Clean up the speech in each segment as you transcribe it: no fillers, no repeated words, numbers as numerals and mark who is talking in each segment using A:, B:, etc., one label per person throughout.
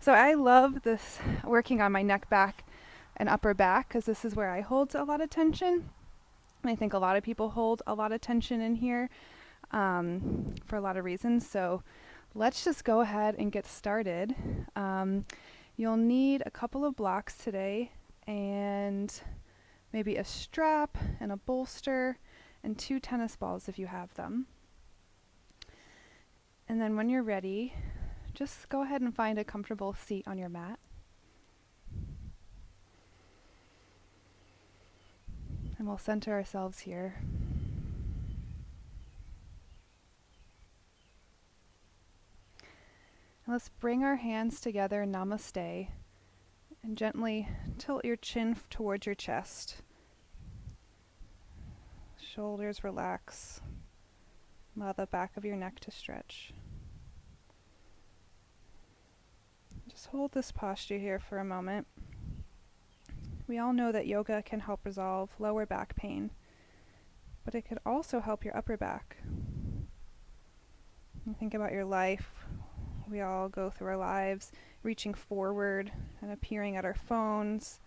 A: So I love this working on my neck, back, and upper back because this is where I hold a lot of tension. And I think a lot of people hold a lot of tension in here for a lot of reasons. So let's just go ahead and get started. You'll need a couple of blocks today and maybe a strap and a bolster and 2 tennis balls if you have them. And then when you're ready, just go ahead and find a comfortable seat on your mat. And we'll center ourselves here. And let's bring our hands together, namaste, and gently tilt your chin towards your chest. Shoulders relax. Allow the back of your neck to stretch. Just hold this posture here for a moment. We all know that yoga can help resolve lower back pain, but it could also help your upper back. You think about your life. We all go through our lives reaching forward and appearing at our phones,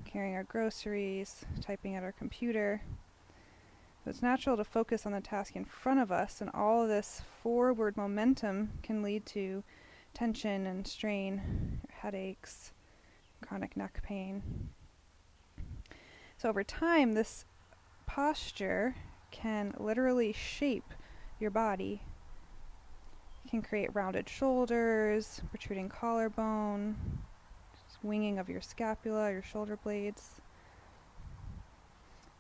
A: carrying our groceries, typing at our computer. So it's natural to focus on the task in front of us, and all of this forward momentum can lead to tension and strain, headaches, chronic neck pain. So over time, this posture can literally shape your body. It can create rounded shoulders, protruding collarbone, winging of your scapula, your shoulder blades.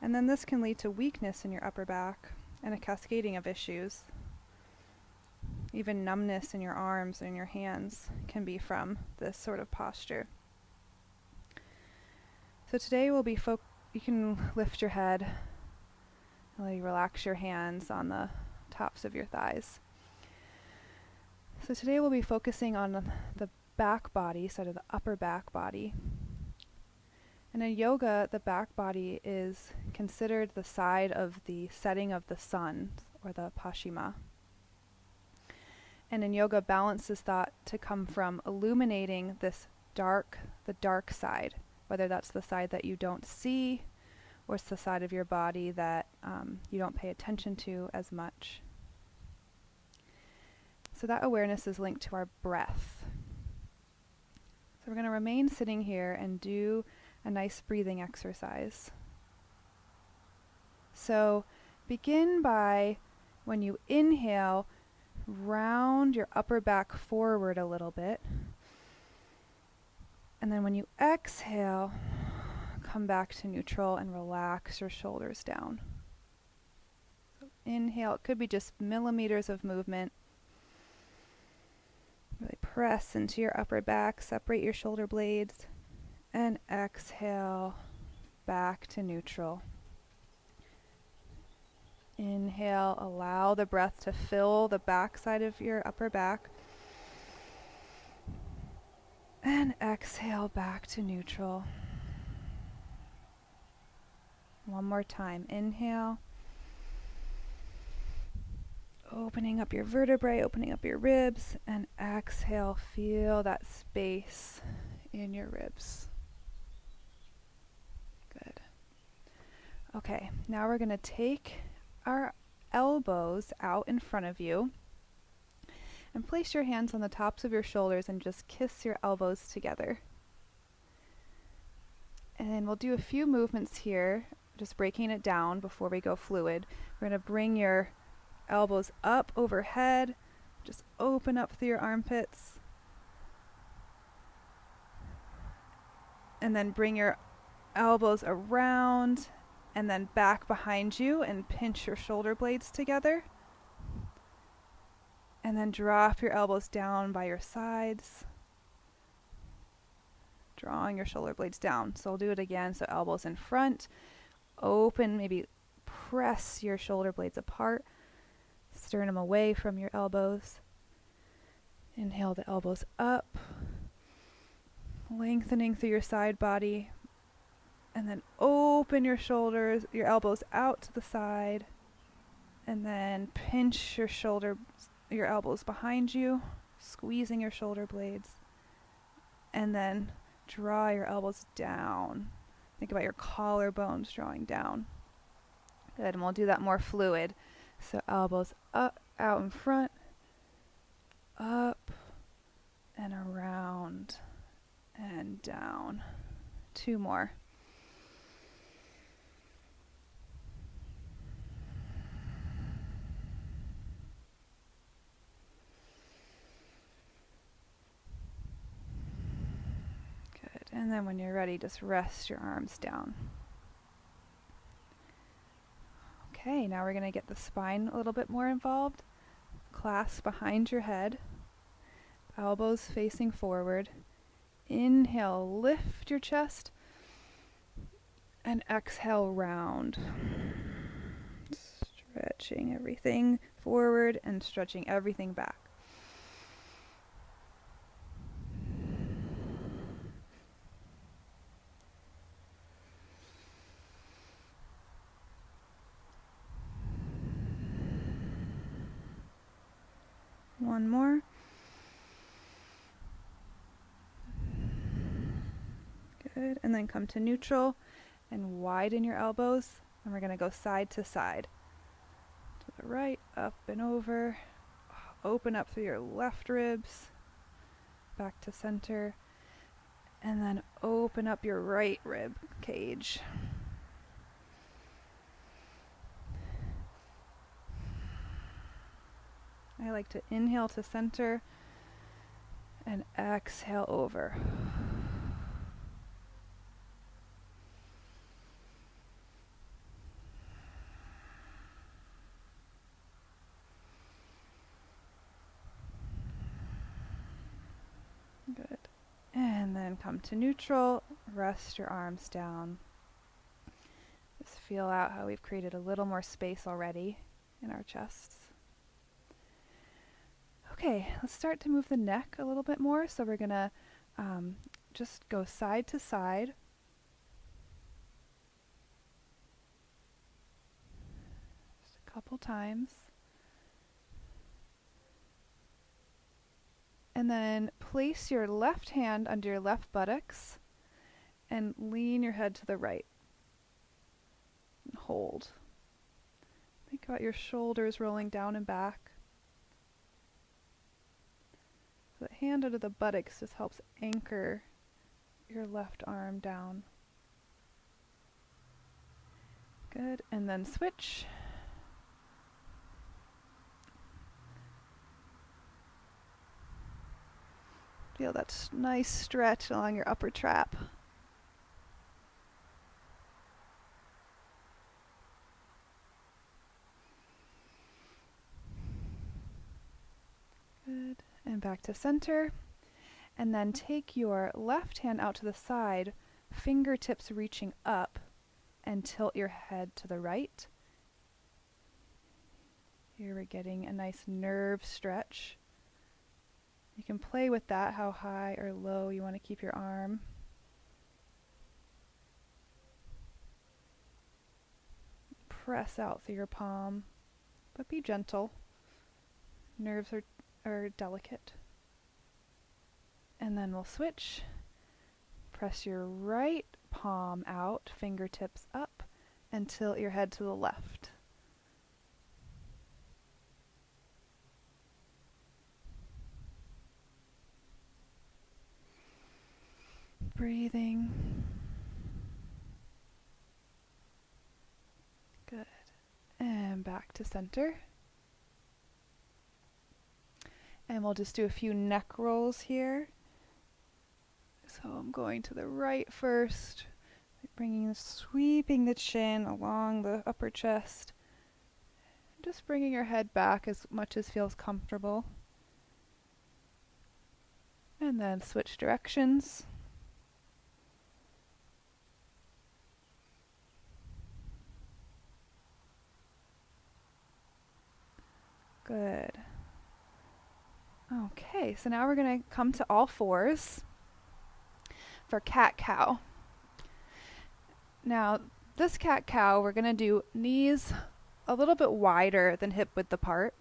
A: And then this can lead to weakness in your upper back and a cascading of issues. Even numbness in your arms and your hands can be from this sort of posture. So today we'll be you can lift your head, really relax your hands on the tops of your thighs. So today we'll be focusing on the back body, side of the upper back body. And in yoga, the back body is considered the side of the setting of the sun, or the paschima. And in yoga, balance is thought to come from illuminating the dark side, whether that's the side that you don't see, or it's the side of your body that you don't pay attention to as much. So that awareness is linked to our breath. So we're going to remain sitting here and do a nice breathing exercise. So begin by, when you inhale, round your upper back forward a little bit. And then when you exhale, come back to neutral and relax your shoulders down. So inhale, it could be just millimeters of movement. Really press into your upper back, separate your shoulder blades, and exhale back to neutral. Inhale, allow the breath to fill the back side of your upper back. And exhale back to neutral. One more time. Inhale. Opening up your vertebrae, opening up your ribs, and exhale. Feel that space in your ribs. Good. Okay, now we're going to take our elbows out in front of you and place your hands on the tops of your shoulders and just kiss your elbows together. And we'll do a few movements here, just breaking it down before we go fluid. We're going to bring your elbows up overhead, just open up through your armpits, and then bring your elbows around and then back behind you and pinch your shoulder blades together. And then drop your elbows down by your sides, drawing your shoulder blades down. So we'll do it again. So elbows in front, open, maybe press your shoulder blades apart, sternum away from your elbows. Inhale the elbows up, lengthening through your side body, and then open your shoulders, your elbows out to the side, and then pinch your elbows behind you, squeezing your shoulder blades, And then draw your elbows down. Think about your collarbones drawing down. Good, and we'll do that more fluid. So elbows up, out in front, up and around and down. 2 more. Good, and then when you're ready, just rest your arms down. Okay, now we're going to get the spine a little bit more involved. Clasp behind your head, elbows facing forward. Inhale, lift your chest, and exhale, round. Stretching everything forward and stretching everything back. One more. Good. And then come to neutral and widen your elbows. And we're going to go side to side. To the right, up and over. Open up through your left ribs. Back to center. And then open up your right rib cage. I like to inhale to center and exhale over. Good. And then come to neutral, rest your arms down. Just feel out how we've created a little more space already in our chests. Okay, let's start to move the neck a little bit more. So we're going to just go side to side. Just a couple times. And then place your left hand under your left buttocks and lean your head to the right. And hold. Think about your shoulders rolling down and back. The hand under the buttocks just helps anchor your left arm down. Good, and then switch. Feel that nice stretch along your upper trap. Good. And back to center. And then take your left hand out to the side, fingertips reaching up, and tilt your head to the right. Here we're getting a nice nerve stretch. You can play with that, how high or low you want to keep your arm. Press out through your palm, but be gentle. Nerves are delicate. And then we'll switch. Press your right palm out, fingertips up, and tilt your head to the left. Breathing. Good. And back to center. And we'll just do a few neck rolls here. So I'm going to the right first, sweeping the chin along the upper chest. Just bringing your head back as much as feels comfortable. And then switch directions. Good. Okay, so now we're going to come to all fours for cat-cow. Now, this cat-cow, we're going to do knees a little bit wider than hip-width apart.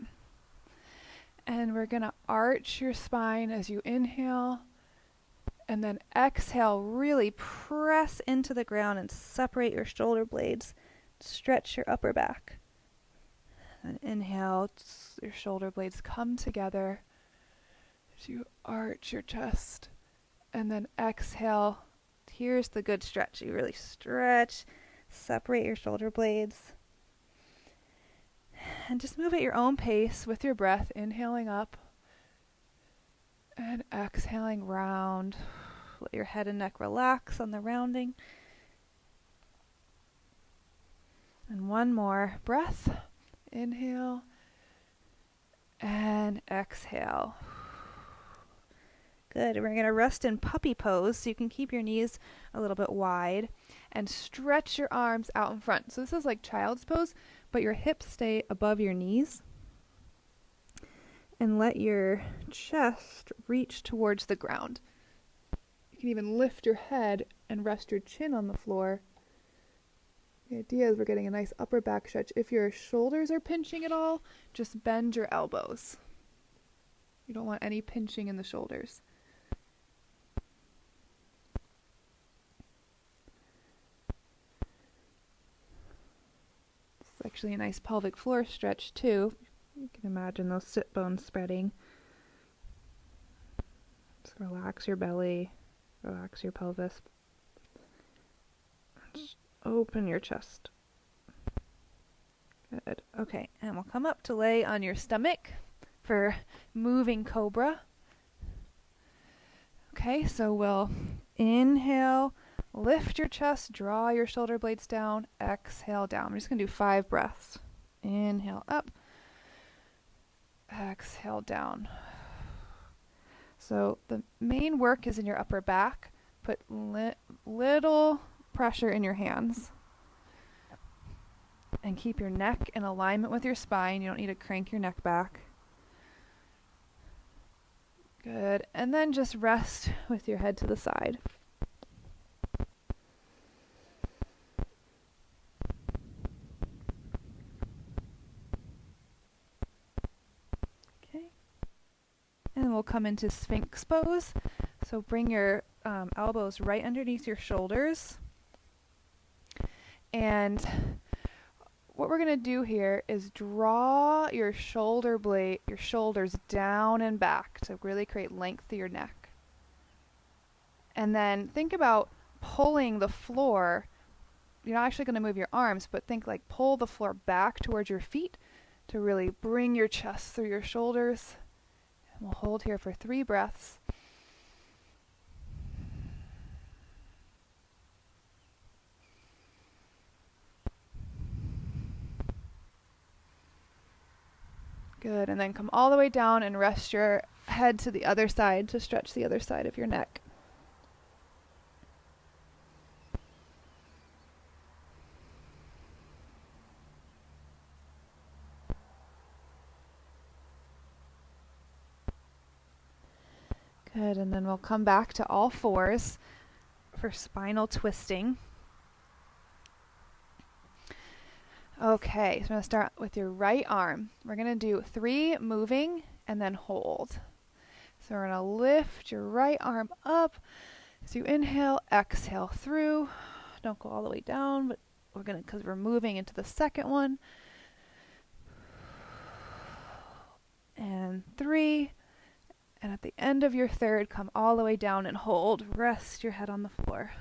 A: And we're going to arch your spine as you inhale And then exhale, really press into the ground and separate your shoulder blades. Stretch your upper back. And inhale, your shoulder blades come together as you arch your chest. And then exhale, here's the good stretch. You really stretch, separate your shoulder blades. And just move at your own pace with your breath, inhaling up and exhaling round. Let your head and neck relax on the rounding. And one more breath. Inhale and exhale. Good. We're going to rest in puppy pose so you can keep your knees a little bit wide and stretch your arms out in front. So this is like child's pose, but your hips stay above your knees. And let your chest reach towards the ground. You can even lift your head and rest your chin on the floor. The idea is we're getting a nice upper back stretch. If your shoulders are pinching at all, just bend your elbows. You don't want any pinching in the shoulders. It's actually a nice pelvic floor stretch too. You can imagine those sit bones spreading. Just relax your belly, relax your pelvis. Just open your chest. Good. Okay, and we'll come up to lay on your stomach for moving Cobra. Okay, so we'll inhale, lift your chest, draw your shoulder blades down, exhale down. We're just going to do 5 breaths. Inhale up, exhale down. So the main work is in your upper back. Put little pressure in your hands. And keep your neck in alignment with your spine. You don't need to crank your neck back. Good. And then just rest with your head to the side. Okay. And we'll come into Sphinx pose. So bring your elbows right underneath your shoulders. And what we're going to do here is draw your shoulders down and back to really create length to your neck. And then think about pulling the floor. You're not actually going to move your arms, but think like pull the floor back towards your feet to really bring your chest through your shoulders. And we'll hold here for 3 breaths. Good, and then come all the way down and rest your head to the other side to stretch the other side of your neck. Good, and then we'll come back to all fours for spinal twisting. Okay, so I'm going to start with your right arm. We're going to do 3 moving and then hold. So we're going to lift your right arm up. As you inhale, exhale through. Don't go all the way down, but we're going to, because we're moving into the second one. And 3. And at the end of your third, come all the way down and hold. Rest your head on the floor.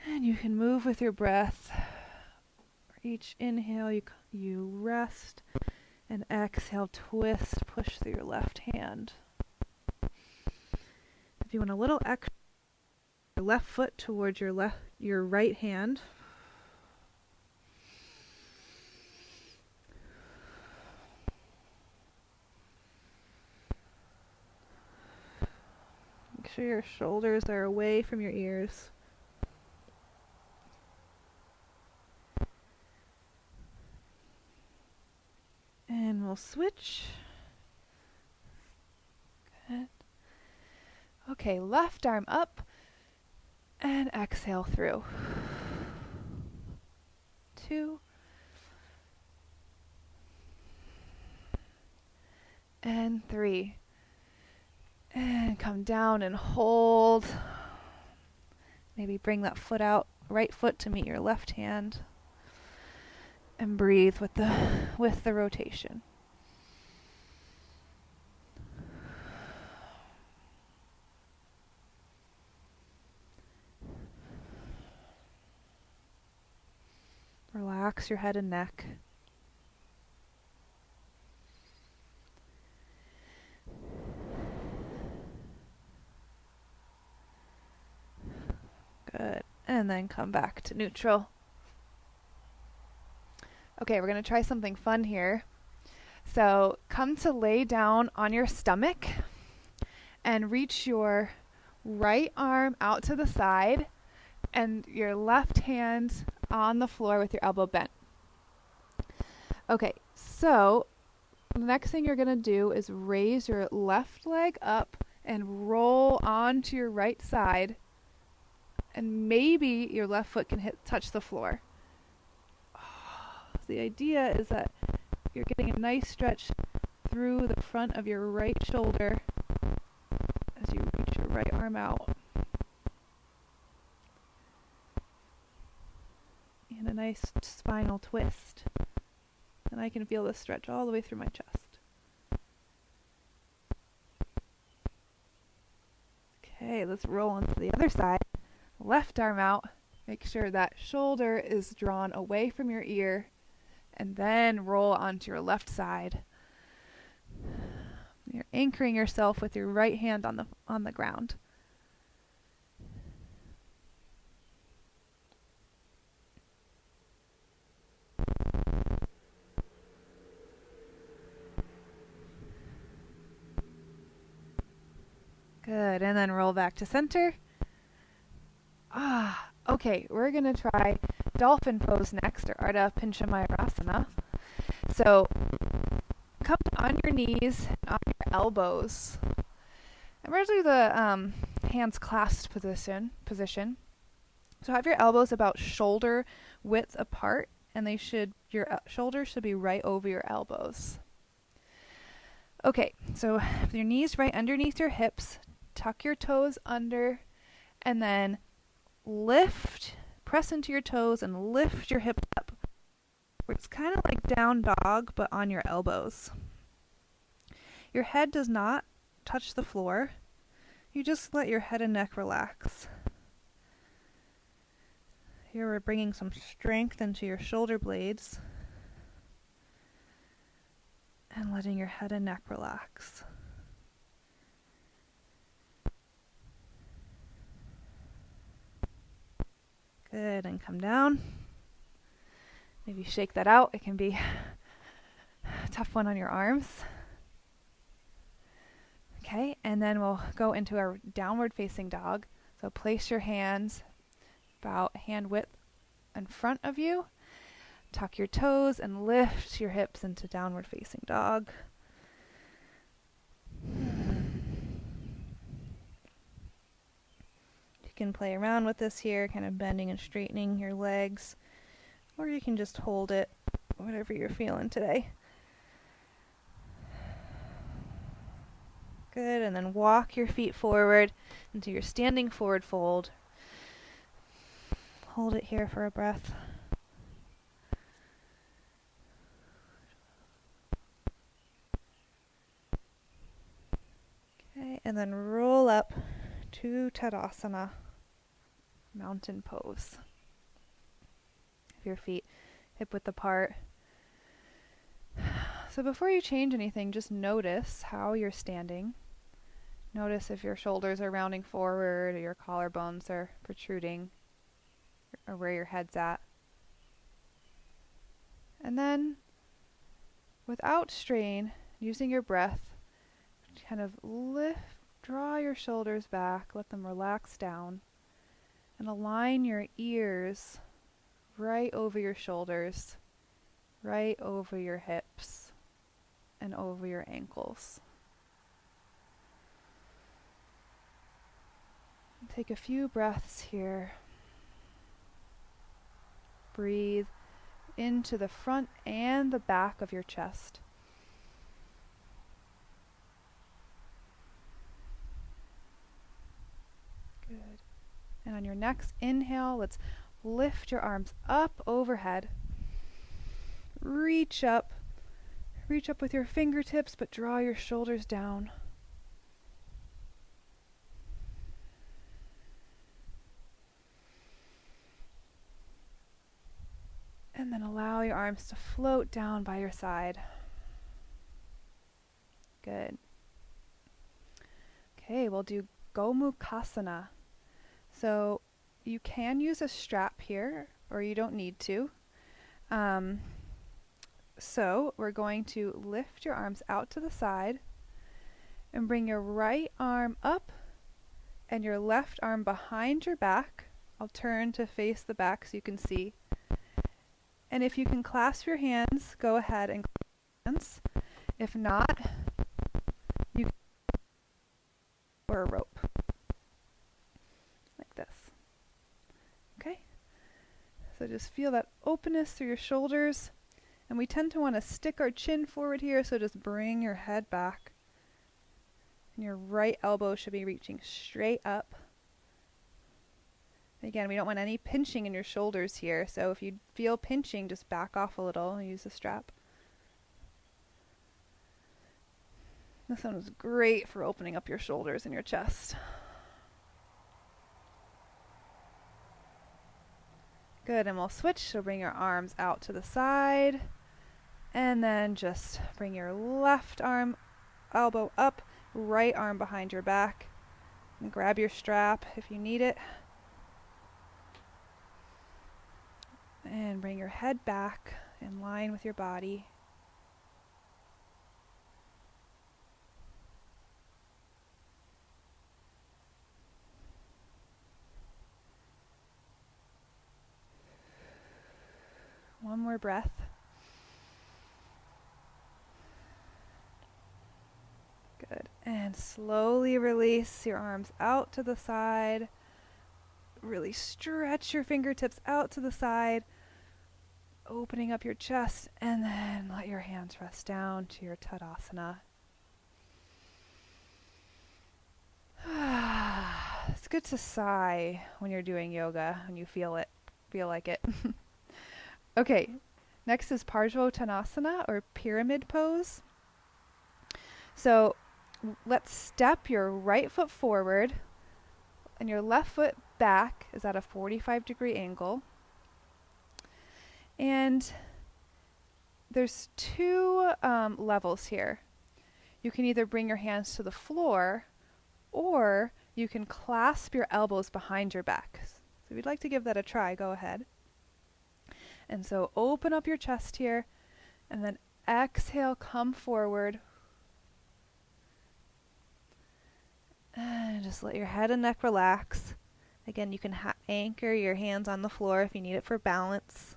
A: And you can move with your breath. Each inhale, you rest, and exhale, twist, push through your left hand. If you want a little extra, your left foot towards your right hand. Make sure your shoulders are away from your ears. And we'll switch. Good. Okay, left arm up and exhale through. 2. And 3. And come down and hold. Maybe bring that foot out, right foot to meet your left hand. And breathe with the rotation. Relax your head and neck. Good. And then come back to neutral. Okay, we're going to try something fun here. So come to lay down on your stomach and reach your right arm out to the side and your left hand on the floor with your elbow bent. Okay, so the next thing you're going to do is raise your left leg up and roll onto your right side, and maybe your left foot can touch the floor. The idea is that you're getting a nice stretch through the front of your right shoulder as you reach your right arm out. And a nice spinal twist. And I can feel this stretch all the way through my chest. Okay, let's roll onto the other side. Left arm out. Make sure that shoulder is drawn away from your ear. And then roll onto your left side. You're anchoring yourself with your right hand on the ground. Good, and then roll back to center. Okay, we're going to try Dolphin Pose next, or Ardha Pinchamayurasana. So, come on your knees, on your elbows. And we're going to do the hands clasped position. So have your elbows about shoulder width apart, and your shoulders should be right over your elbows. Okay, so your knees right underneath your hips, tuck your toes under, and then press into your toes and lift your hips up. It's kind of like down dog, but on your elbows. Your head does not touch the floor. You just let your head and neck relax. Here we're bringing some strength into your shoulder blades and letting your head and neck relax. Good, and come down. Maybe shake that out. It can be a tough one on your arms. Okay, and then we'll go into our downward facing dog. So place your hands about hand width in front of you. Tuck your toes and lift your hips into downward facing dog. You can play around with this here, kind of bending and straightening your legs, or you can just hold it, whatever you're feeling today. Good, and then walk your feet forward into your standing forward fold. Hold it here for a breath. Okay, and then roll up to Tadasana, mountain pose. Have your feet hip width apart. So before you change anything, just notice how you're standing. Notice if your shoulders are rounding forward or your collarbones are protruding or where your head's at. And then, without strain, using your breath, kind of draw your shoulders back, let them relax down, and align your ears right over your shoulders, right over your hips, and over your ankles. Take a few breaths here. Breathe into the front and the back of your chest. And on your next inhale, let's lift your arms up overhead. Reach up. Reach up with your fingertips, but draw your shoulders down. And then allow your arms to float down by your side. Good. Okay, we'll do Gomukhasana. So you can use a strap here, or you don't need to. So we're going to lift your arms out to the side and bring your right arm up and your left arm behind your back. I'll turn to face the back so you can see. And if you can clasp your hands, go ahead and clasp your hands. If not, you can or a rope. Like this. Okay? So just feel that openness through your shoulders. And we tend to want to stick our chin forward here, so just bring your head back. And your right elbow should be reaching straight up. Again, we don't want any pinching in your shoulders here, so if you feel pinching, just back off a little and use the strap. This one is great for opening up your shoulders and your chest. Good, and we'll switch, so bring your arms out to the side, and then just bring your left arm, elbow up, right arm behind your back, and grab your strap if you need it. And bring your head back in line with your body. One more breath. Good. And slowly release your arms out to the side. Really stretch your fingertips out to the side, opening up your chest, and then let your hands rest down to your Tadasana. It's good to sigh when you're doing yoga, when you feel like it. Okay, next is Parshvottanasana, or pyramid pose. So let's step your right foot forward, and your left foot back is at a 45-degree angle. And there's two levels here. You can either bring your hands to the floor, or you can clasp your elbows behind your back. So if you'd like to give that a try, go ahead. And so open up your chest here, and then exhale, come forward. And just let your head and neck relax. Again, you can anchor your hands on the floor if you need it for balance.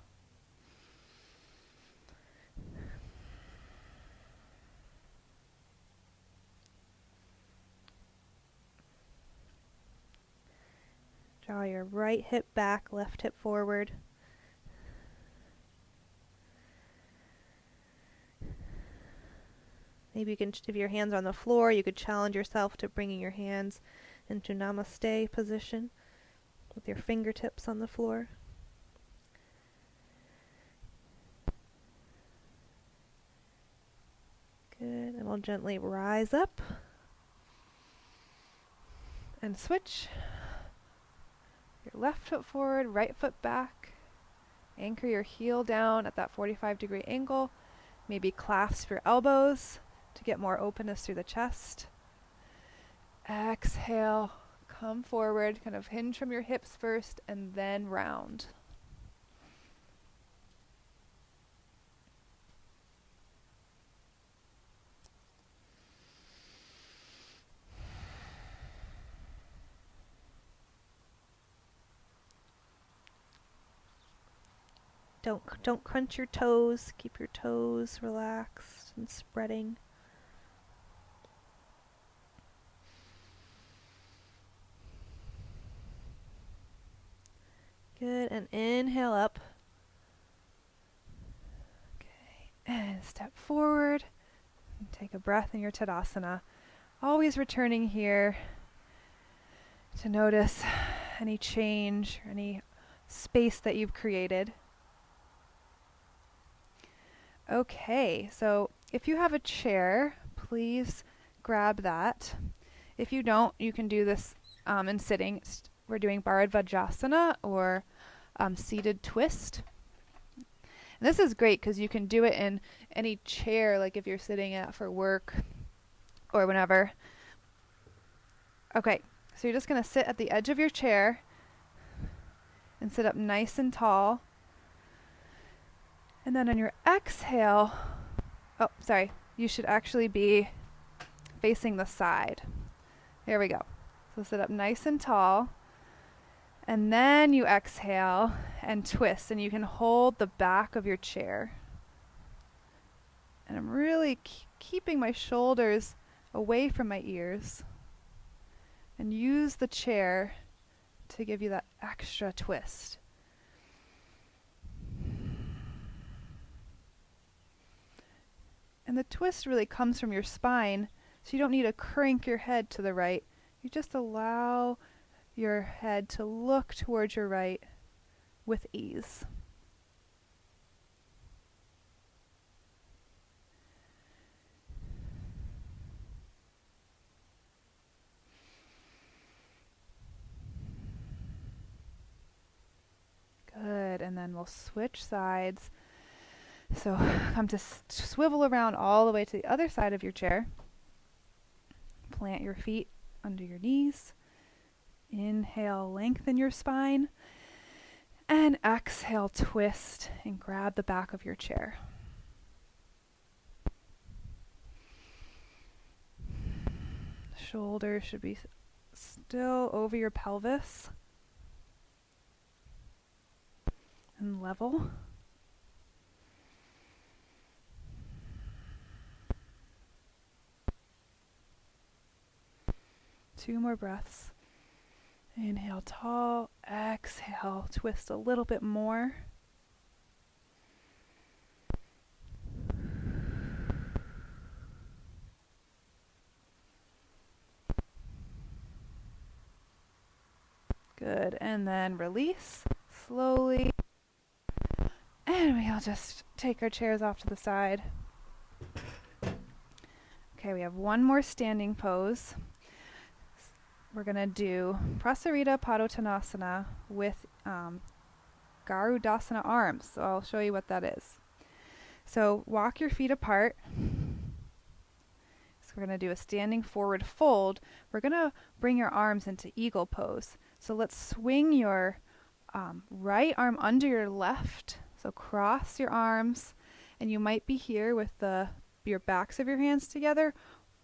A: Draw your right hip back, left hip forward. Maybe you can, if your hands are on the floor, you could challenge yourself to bringing your hands into Namaste position with your fingertips on the floor. Good, and we'll gently rise up and switch. Your left foot forward, right foot back. Anchor your heel down at that 45-degree angle. Maybe clasp your elbows to get more openness through the chest. Exhale, come forward, kind of hinge from your hips first, and then round. Don't crunch your toes. Keep your toes relaxed and spreading. Good, and inhale up. Okay, and step forward. And take a breath in your Tadasana. Always returning here to notice any change, or any space that you've created. Okay, so if you have a chair, please grab that. If you don't, you can do this in sitting. We're doing Bharadvajasana, or seated twist. And this is great because you can do it in any chair, like if you're sitting at for work or whenever. Okay, so you're just going to sit at the edge of your chair and sit up nice and tall. And then on your exhale, you should actually be facing the side. There we go. So sit up nice and tall. And then you exhale and twist, and you can hold the back of your chair. And I'm really keeping my shoulders away from my ears. And use the chair to give you that extra twist. And the twist really comes from your spine, so you don't need to crank your head to the right. You just allow your head to look towards your right with ease. Good, and then we'll switch sides. So come to swivel around all the way to the other side of your chair. Plant your feet under your knees. Inhale, lengthen your spine. And exhale, twist and grab the back of your chair. Shoulders should be still over your pelvis and level. Two more breaths. Inhale tall, exhale, twist a little bit more. Good, and then release slowly. And we'll just take our chairs off to the side. Okay, we have one more standing pose. We're going to do Prasarita Padottanasana with Garudasana arms. So I'll show you what that is. So walk your feet apart. So we're going to do a standing forward fold. We're going to bring your arms into eagle pose. So let's swing your right arm under your left. So cross your arms, and you might be here with your backs of your hands together,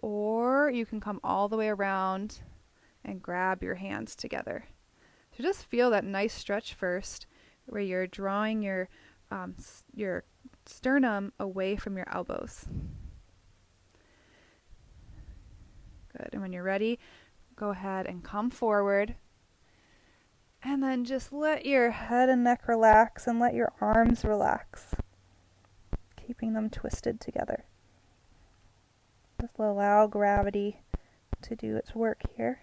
A: or you can come all the way around and grab your hands together. So just feel that nice stretch first, where you're drawing your sternum away from your elbows. Good. And when you're ready, go ahead and come forward. And then just let your head and neck relax and let your arms relax, keeping them twisted together. Just allow gravity to do its work here.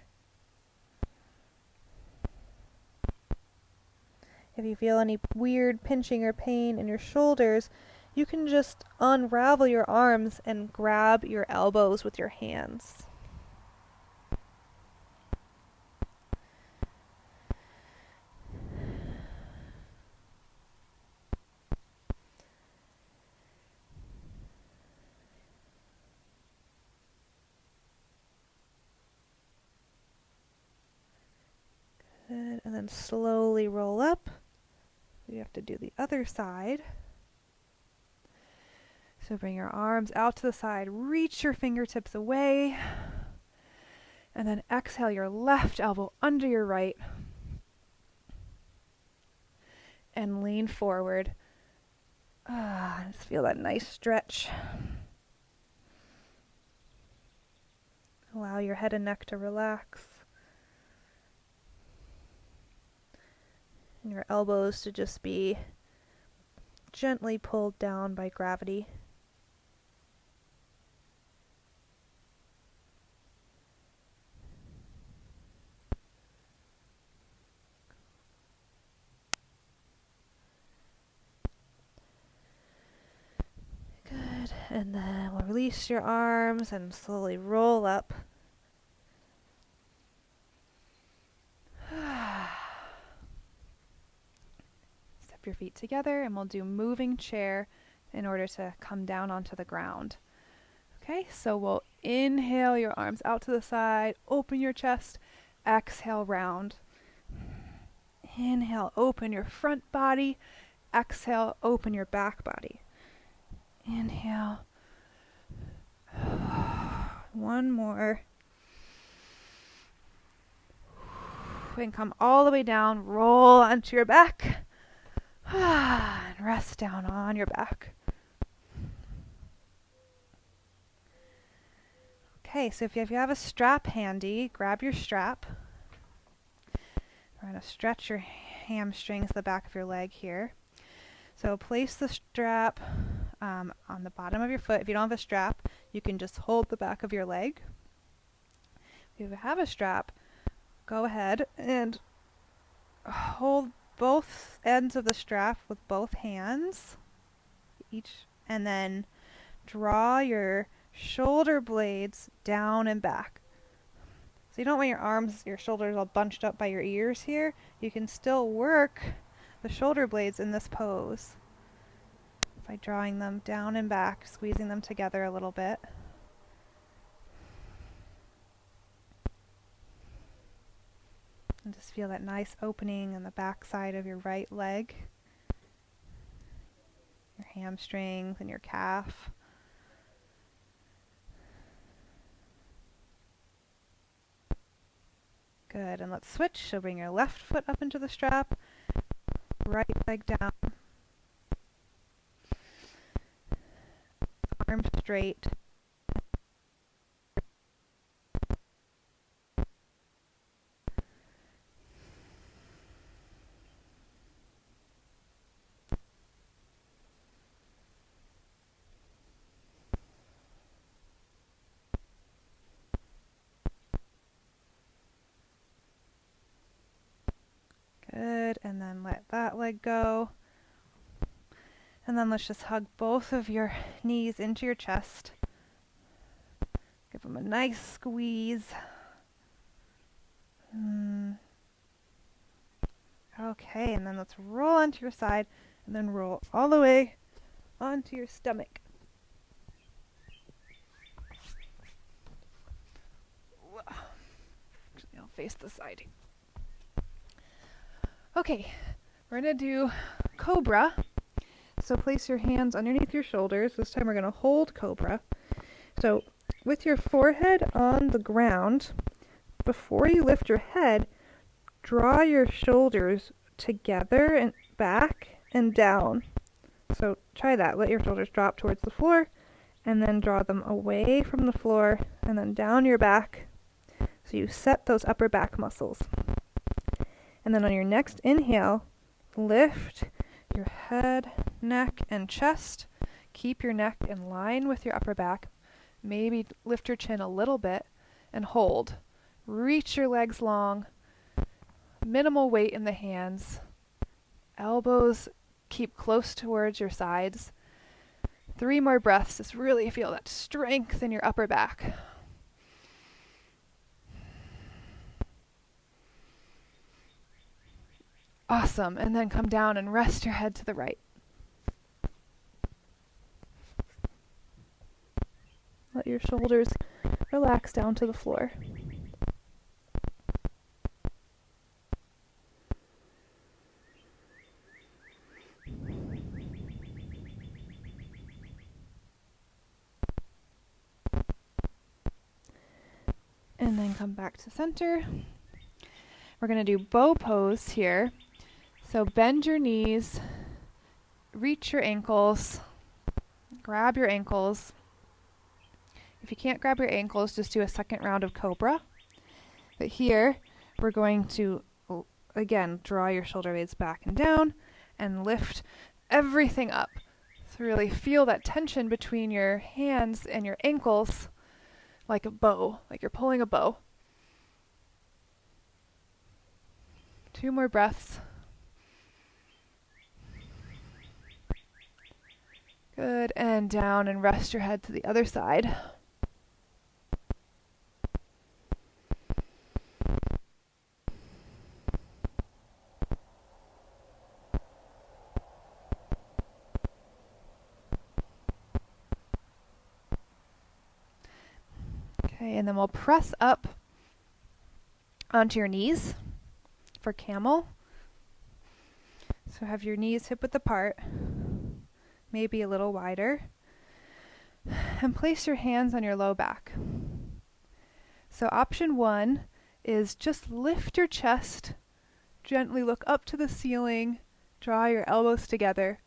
A: If you feel any weird pinching or pain in your shoulders, you can just unravel your arms and grab your elbows with your hands. Good, and then slowly roll up. You have to do the other side. So bring your arms out to the side, reach your fingertips away, and then exhale your left elbow under your right, and lean forward. Just feel that nice stretch. Allow your head and neck to relax. And your elbows to just be gently pulled down by gravity. And then we'll release your arms and slowly roll up. Step your feet together and we'll do moving chair in order to come down onto the ground. Okay, so we'll inhale your arms out to the side, open your chest, exhale round. Inhale, open your front body, exhale, open your back body. Inhale. One more. And come all the way down, roll onto your back, and rest down on your back. Okay, so if you have a strap handy, grab your strap. We're going to stretch your hamstrings, the back of your leg here. So place the strap on the bottom of your foot. If you don't have a strap, you can just hold the back of your leg. If you have a strap, go ahead and hold both ends of the strap with both hands, and then draw your shoulder blades down and back. So you don't want your shoulders all bunched up by your ears here. You can still work the shoulder blades in this pose by drawing them down and back, squeezing them together a little bit. And just feel that nice opening in the back side of your right leg, your hamstrings and your calf. Good, and let's switch. So bring your left foot up into the strap, right leg down, arms straight. Good, and then let that leg go. And then let's just hug both of your knees into your chest. Give them a nice squeeze. Okay, and then let's roll onto your side and then roll all the way onto your stomach. Actually, I'll face the side. Okay, we're going to do Cobra. So place your hands underneath your shoulders. This time we're going to hold Cobra. So with your forehead on the ground, before you lift your head, draw your shoulders together and back and down. So try that. Let your shoulders drop towards the floor and then draw them away from the floor and then down your back. So you set those upper back muscles. And then on your next inhale, lift your head, neck, and chest. Keep your neck in line with your upper back. Maybe lift your chin a little bit and hold. Reach your legs long. Minimal weight in the hands. Elbows keep close towards your sides. 3 more breaths. Just really feel that strength in your upper back. Awesome. And then come down and rest your head to the right. Let your shoulders relax down to the floor. And then come back to center. We're going to do bow pose here. So bend your knees, reach your ankles, grab your ankles. If you can't grab your ankles, just do a second round of Cobra. But here, we're going to, again, draw your shoulder blades back and down and lift everything up. So really feel that tension between your hands and your ankles like a bow, like you're pulling a bow. 2 more breaths. Good, and down, and rest your head to the other side. Okay, and then we'll press up onto your knees for camel. So have your knees hip-width apart, maybe a little wider, and place your hands on your low back. So option 1 is just lift your chest, gently look up to the ceiling, draw your elbows together,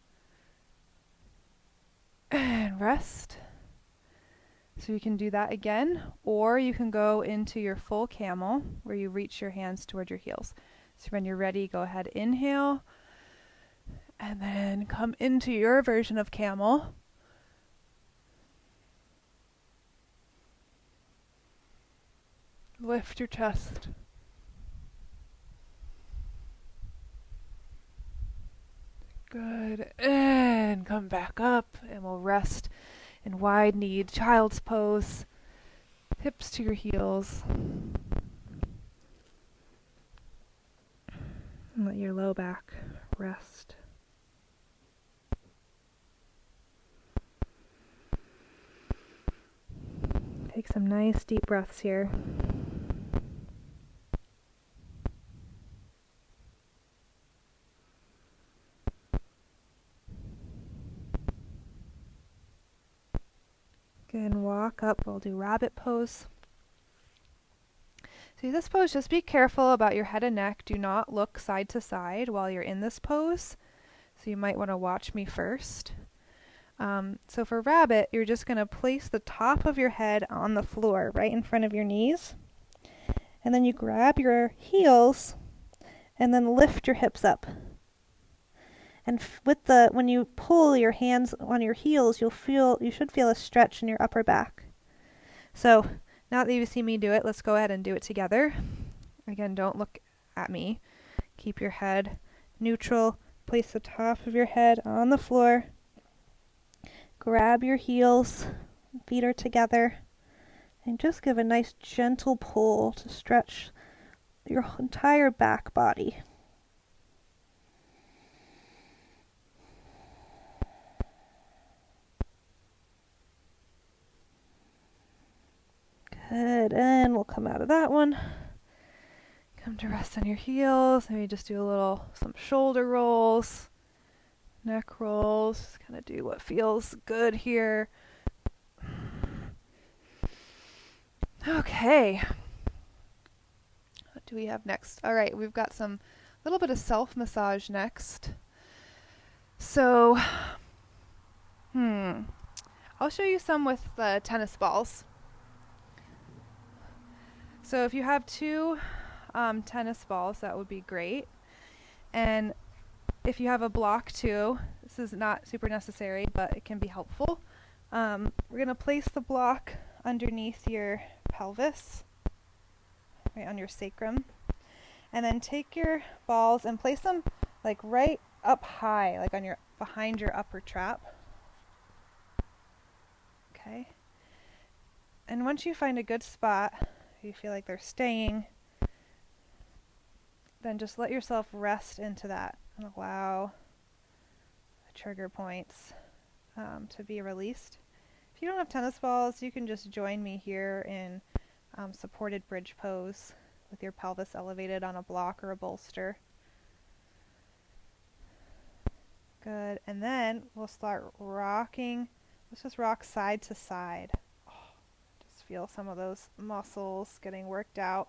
A: and rest. So you can do that again, or you can go into your full camel where you reach your hands toward your heels. So when you're ready, go ahead, inhale, and then come into your version of camel. Lift your chest. Good, and come back up, and we'll rest in wide-kneed child's pose, hips to your heels. And let your low back rest. Take some nice deep breaths here. Again, walk up. We'll do rabbit pose. So this pose, just be careful about your head and neck. Do not look side to side while you're in this pose. So you might want to watch me first. So for rabbit, you're just going to place the top of your head on the floor, right in front of your knees. And then you grab your heels and then lift your hips up. And when you pull your hands on your heels, you should feel a stretch in your upper back. So now that you've seen me do it, let's go ahead and do it together. Again, don't look at me. Keep your head neutral. Place the top of your head on the floor. Grab your heels, feet are together, and just give a nice gentle pull to stretch your entire back body. Good, and we'll come out of that one. Come to rest on your heels. Maybe just do some shoulder rolls, neck rolls. Just kind of do what feels good here. Okay. What do we have next? All right, we've got a little bit of self-massage next. So, I'll show you some with the tennis balls. So if you have 2 tennis balls, that would be great. And if you have a block too, this is not super necessary, but it can be helpful. We're going to place the block underneath your pelvis, right on your sacrum. And then take your balls and place them like right up high, like behind your upper trap. Okay. And once you find a good spot, you feel like they're staying, then just let yourself rest into that and allow the trigger points to be released. If you don't have tennis balls, you can just join me here in supported bridge pose with your pelvis elevated on a block or a bolster. Good, and then we'll start rocking. Let's just rock side to side. Feel some of those muscles getting worked out.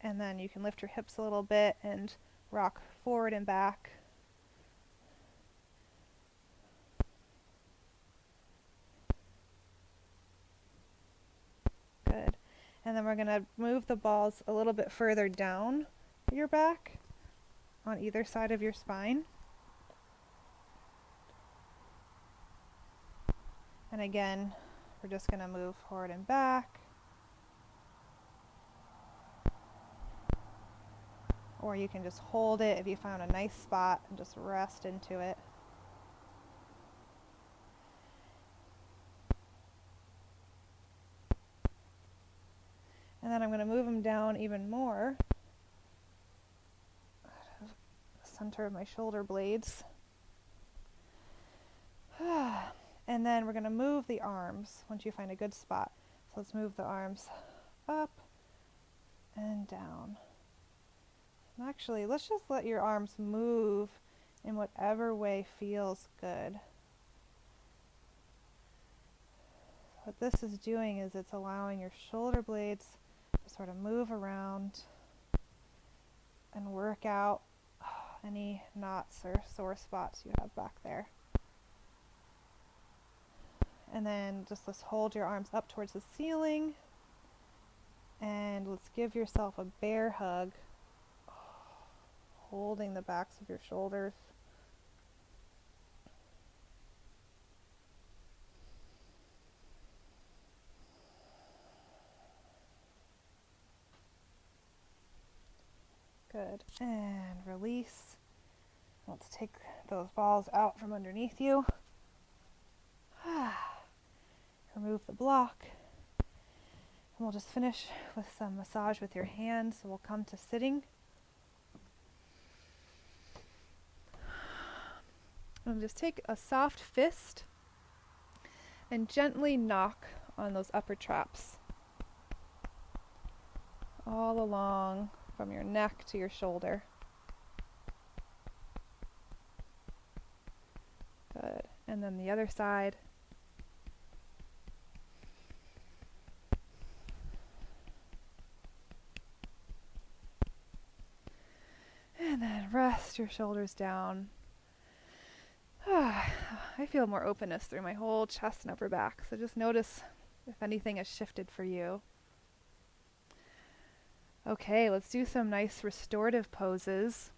A: And then you can lift your hips a little bit and rock forward and back. Good. And then we're going to move the balls a little bit further down your back on either side of your spine. And again, we're just going to move forward and back. or you can just hold it if you found a nice spot and just rest into it. And then I'm going to move them down even more, the center of my shoulder blades. And then we're going to move the arms once you find a good spot. So let's move the arms up and down. And actually, let's just let your arms move in whatever way feels good. What this is doing is it's allowing your shoulder blades to sort of move around and work out any knots or sore spots you have back there. And then just let's hold your arms up towards the ceiling, and let's give yourself a bear hug, holding the backs of your shoulders. Good. And release. Let's take those balls out from underneath you. Remove the block. And we'll just finish with some massage with your hands. So we'll come to sitting. And just take a soft fist and gently knock on those upper traps, all along from your neck to your shoulder. Good. And then the other side. And then rest your shoulders down. I feel more openness through my whole chest and upper back. So just notice if anything has shifted for you. Okay, let's do some nice restorative poses.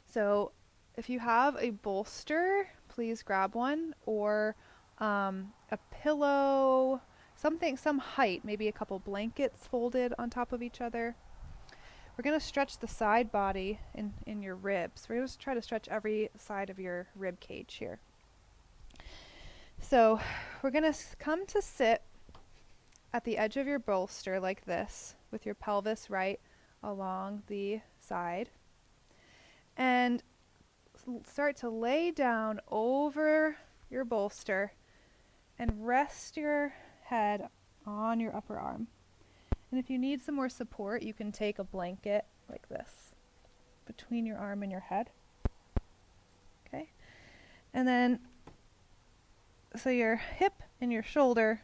A: So if you have a bolster, please grab one, or a pillow, something, some height, maybe a couple blankets folded on top of each other. We're going to stretch the side body in your ribs. We're going to try to stretch every side of your rib cage here. So we're going to come to sit at the edge of your bolster like this, with your pelvis right along the side. And start to lay down over your bolster and rest your head on your upper arm. And if you need some more support, you can take a blanket like this between your arm and your head. Okay? And then, so your hip and your shoulder,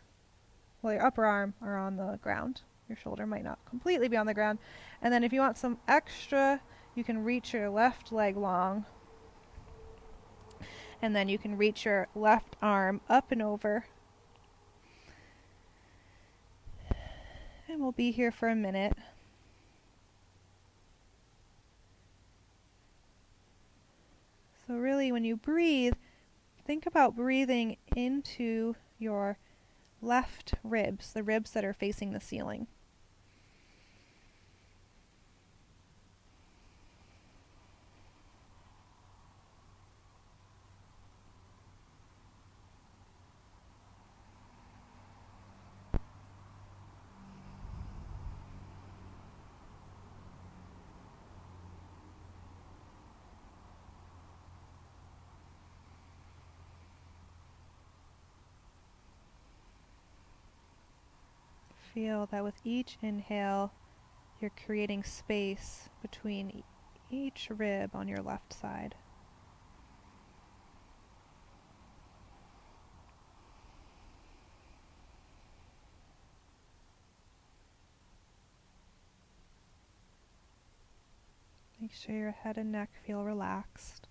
A: well, your upper arm are on the ground. Your shoulder might not completely be on the ground. And then if you want some extra, you can reach your left leg long. And then you can reach your left arm up and over. And we'll be here for a minute. So really, when you breathe, think about breathing into your left ribs, the ribs that are facing the ceiling. Feel that with each inhale, you're creating space between each rib on your left side. Make sure your head and neck feel relaxed.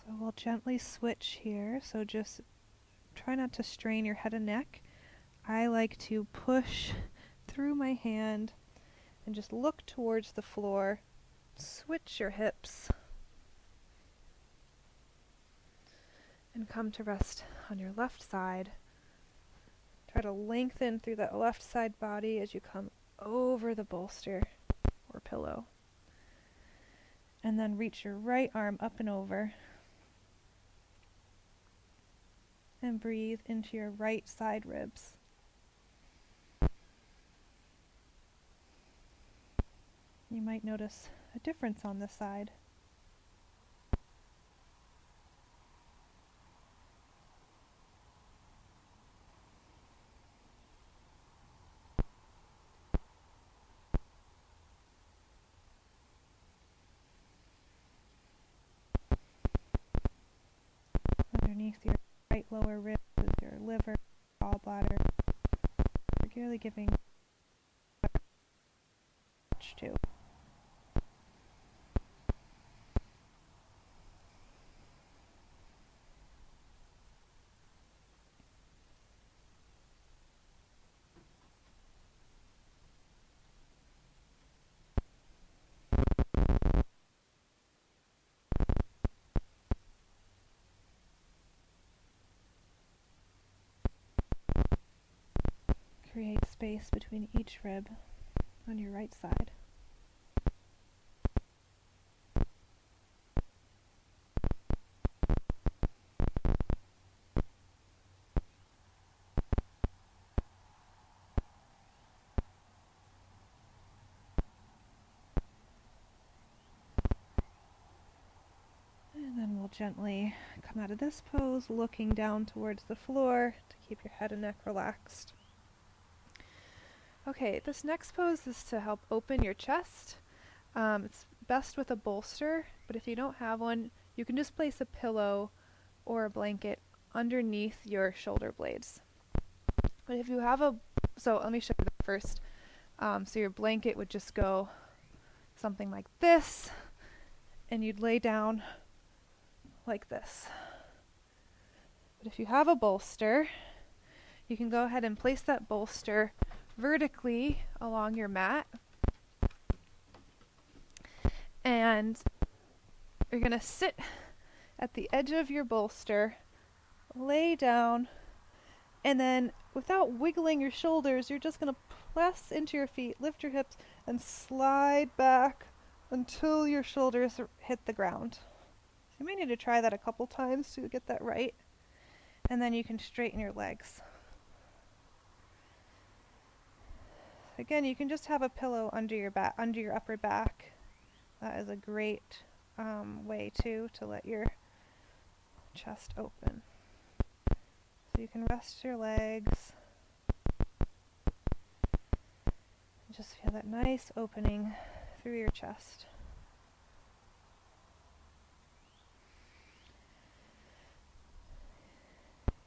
A: So we'll gently switch here. So just try not to strain your head and neck. I like to push through my hand and just look towards the floor. Switch your hips and come to rest on your left side. Try to lengthen through that left side body as you come over the bolster or pillow. And then reach your right arm up and over. And breathe into your right side ribs. You might notice a difference on this side. Underneath your right lower rib is your liver, gallbladder. You're really giving much too. Create space between each rib on your right side. And then we'll gently come out of this pose, looking down towards the floor to keep your head and neck relaxed. Okay, this next pose is to help open your chest. It's best with a bolster, but if you don't have one, you can just place a pillow or a blanket underneath your shoulder blades. But if you have so let me show you that first. So your blanket would just go something like this, and you'd lay down like this. But if you have a bolster, you can go ahead and place that bolster vertically along your mat, and you're going to sit at the edge of your bolster, lay down, and then without wiggling your shoulders, you're just going to press into your feet, lift your hips, and slide back until your shoulders hit the ground. So you may need to try that a couple times to get that right, and then you can straighten your legs. Again, you can just have a pillow under your back, under your upper back. That is a great way too to let your chest open. So you can rest your legs. And just feel that nice opening through your chest.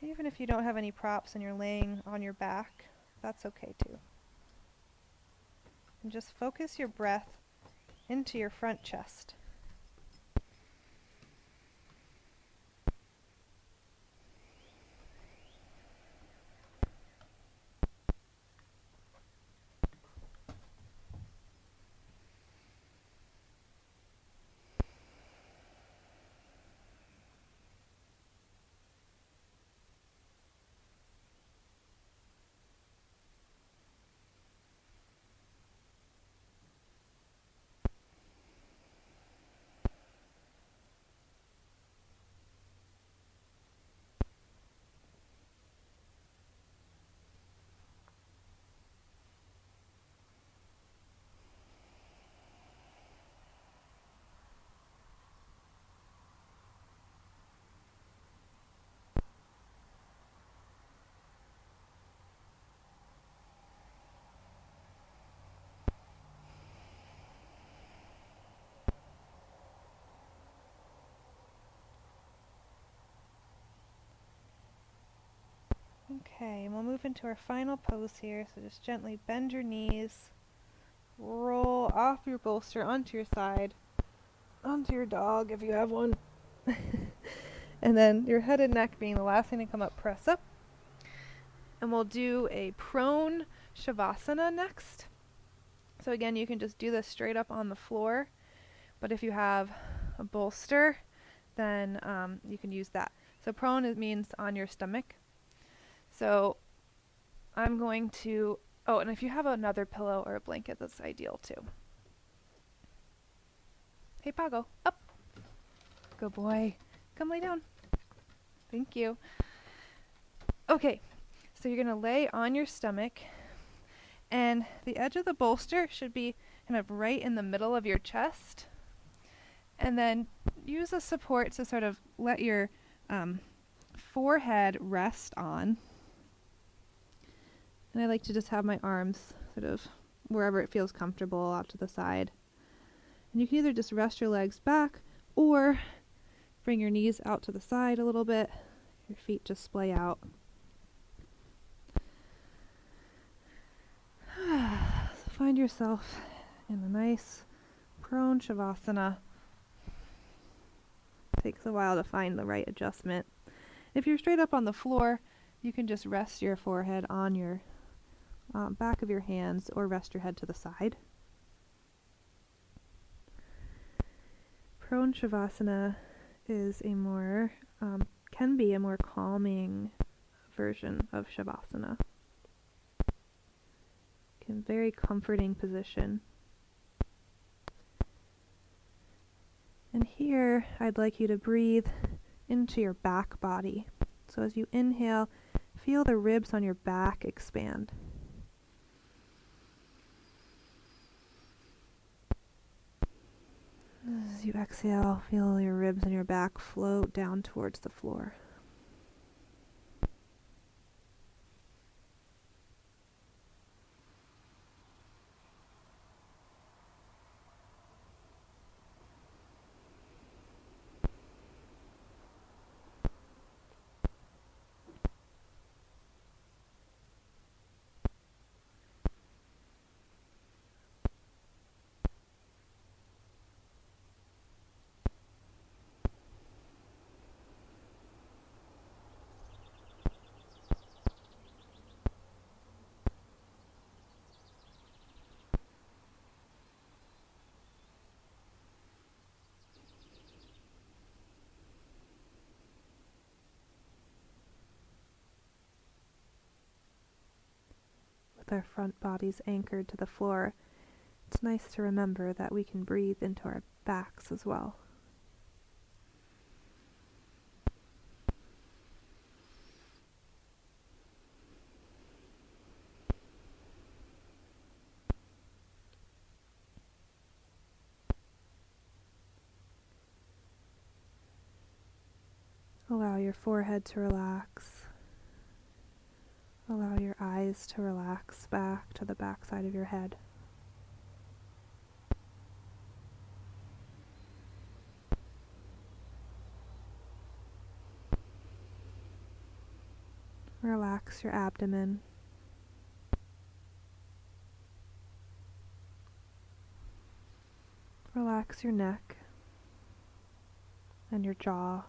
A: Even if you don't have any props and you're laying on your back, that's okay too. And just focus your breath into your front chest. Okay, and we'll move into our final pose here. So just gently bend your knees, roll off your bolster onto your side, onto your dog if you have one. And then your head and neck being the last thing to come up, press up. And we'll do a prone shavasana next. So again, you can just do this straight up on the floor, but if you have a bolster, then you can use that. So prone, it means on your stomach. So I'm going to, oh, and if you have another pillow or a blanket, that's ideal too. Hey, Pago, up. Good boy. Come lay down. Thank you. Okay, so you're going to lay on your stomach, and the edge of the bolster should be kind of right in the middle of your chest. And then use a support to sort of let your forehead rest on. And I like to just have my arms sort of wherever it feels comfortable out to the side. And you can either just rest your legs back or bring your knees out to the side a little bit. Your feet just splay out. So find yourself in a nice prone shavasana. Takes a while to find the right adjustment. If you're straight up on the floor, you can just rest your forehead on your back of your hands or rest your head to the side. Prone shavasana is a more, can be a more calming version of shavasana. Very comforting position. And here, I'd like you to breathe into your back body. So as you inhale, feel the ribs on your back expand. As you exhale, feel your ribs on your back float down towards the floor. With our front bodies anchored to the floor, it's nice to remember that we can breathe into our backs as well. Allow your forehead to relax. Allow your eyes to relax back to the back side of your head. Relax your abdomen. Relax your neck and your jaw.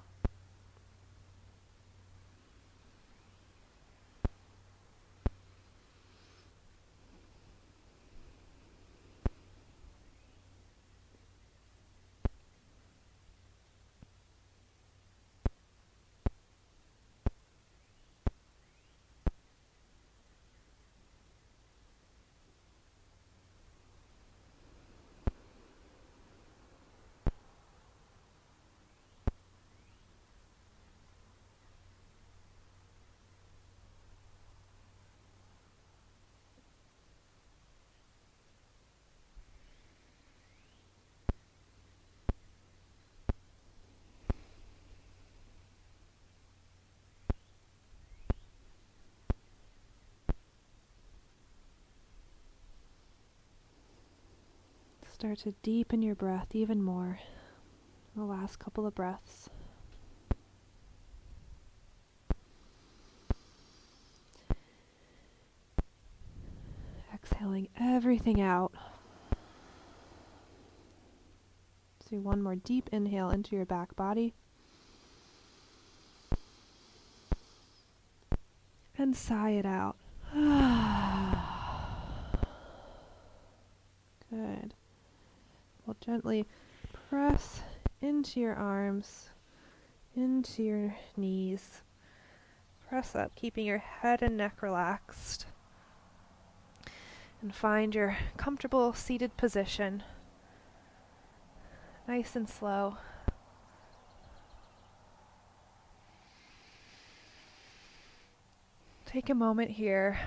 A: Start to deepen your breath even more. The last couple of breaths. Exhaling everything out. Do one more deep inhale into your back body. and sigh it out. Good. We'll gently press into your arms, into your knees. Press up, keeping your head and neck relaxed. And find your comfortable seated position. Nice and slow. Take a moment here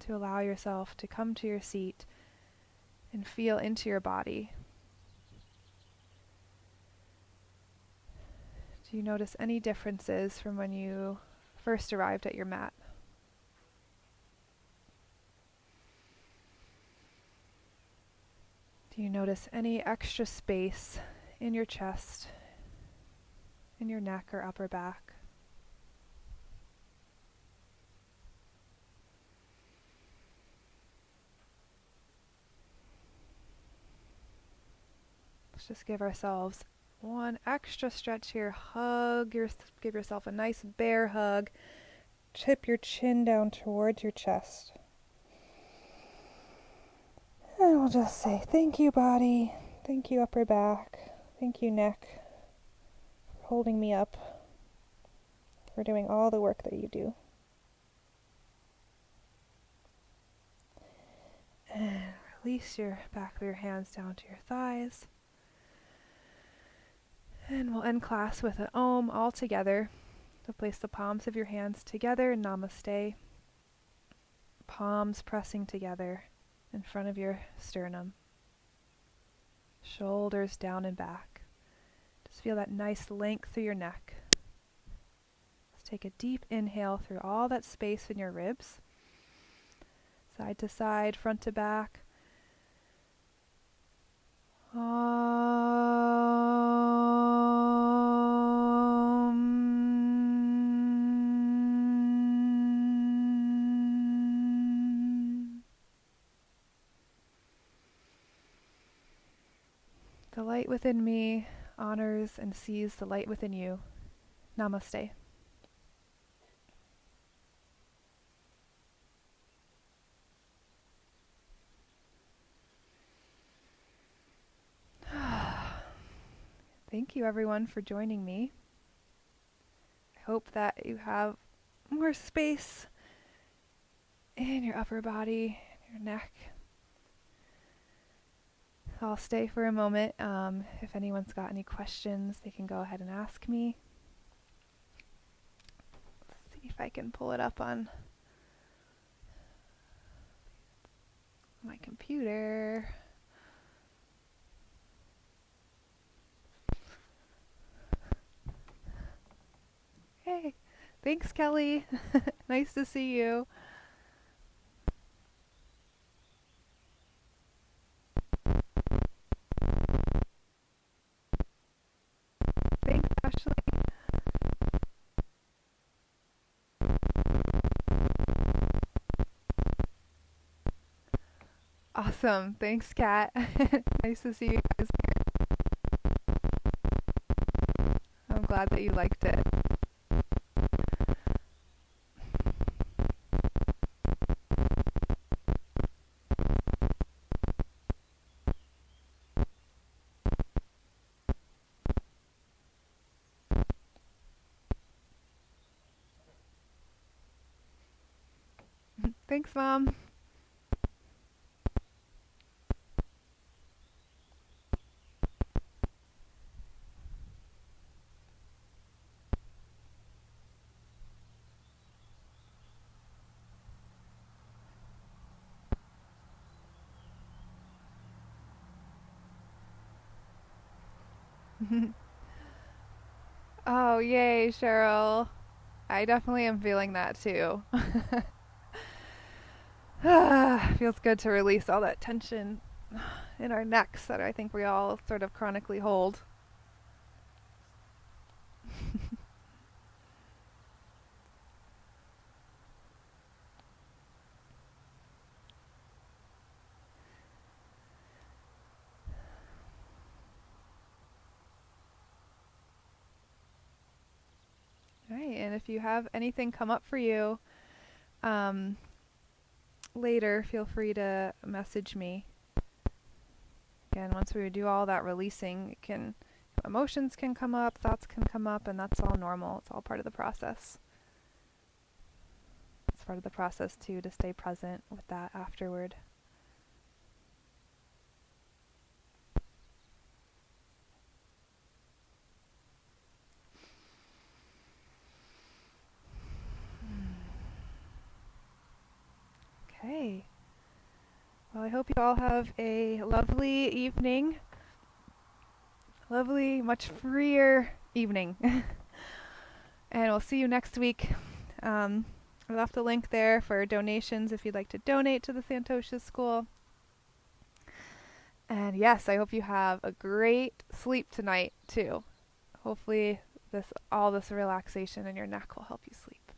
A: to allow yourself to come to your seat and feel into your body. Do you notice any differences from when you first arrived at your mat? Do you notice any extra space in your chest, in your neck or upper back? Let's just give ourselves one extra stretch here. Give yourself a nice bear hug. Tip your chin down towards your chest. And we'll just say, thank you, body. Thank you, upper back. Thank you, neck, for holding me up, for doing all the work that you do. And release your back of your hands down to your thighs. And we'll end class with an Om all together. So place the palms of your hands together in Namaste. Palms pressing together in front of your sternum. Shoulders down and back. Just feel that nice length through your neck. Let's take a deep inhale through all that space in your ribs. Side to side, front to back. The light within me honors and sees the light within you. Namaste. Thank you, everyone, for joining me. I hope that you have more space in your upper body, your neck. I'll stay for a moment. If anyone's got any questions, they can go ahead and ask me. Let's see if I can pull it up on my computer. Hey, thanks, Kelly. Nice to see you. Thanks, Ashley. Awesome. Thanks, Kat. Nice to see you guys here. I'm glad that you liked it. Thanks, Mom. Oh, yay, Cheryl. I definitely am feeling that too. Feels good to release all that tension in our necks that I think we all sort of chronically hold. All right. And if you have anything come up for you later, feel free to message me. Again, once we do all that releasing, emotions can come up, thoughts can come up, and that's all normal. It's all part of the process. It's part of the process too, to stay present with that afterward. Okay. Well, I hope you all have a lovely evening. Lovely, much freer evening. And we'll see you next week. I left a link there for donations if you'd like to donate to the Santosha School. And yes, I hope you have a great sleep tonight too. Hopefully all this relaxation in your neck will help you sleep.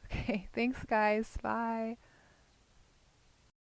A: Okay, thanks guys. Bye.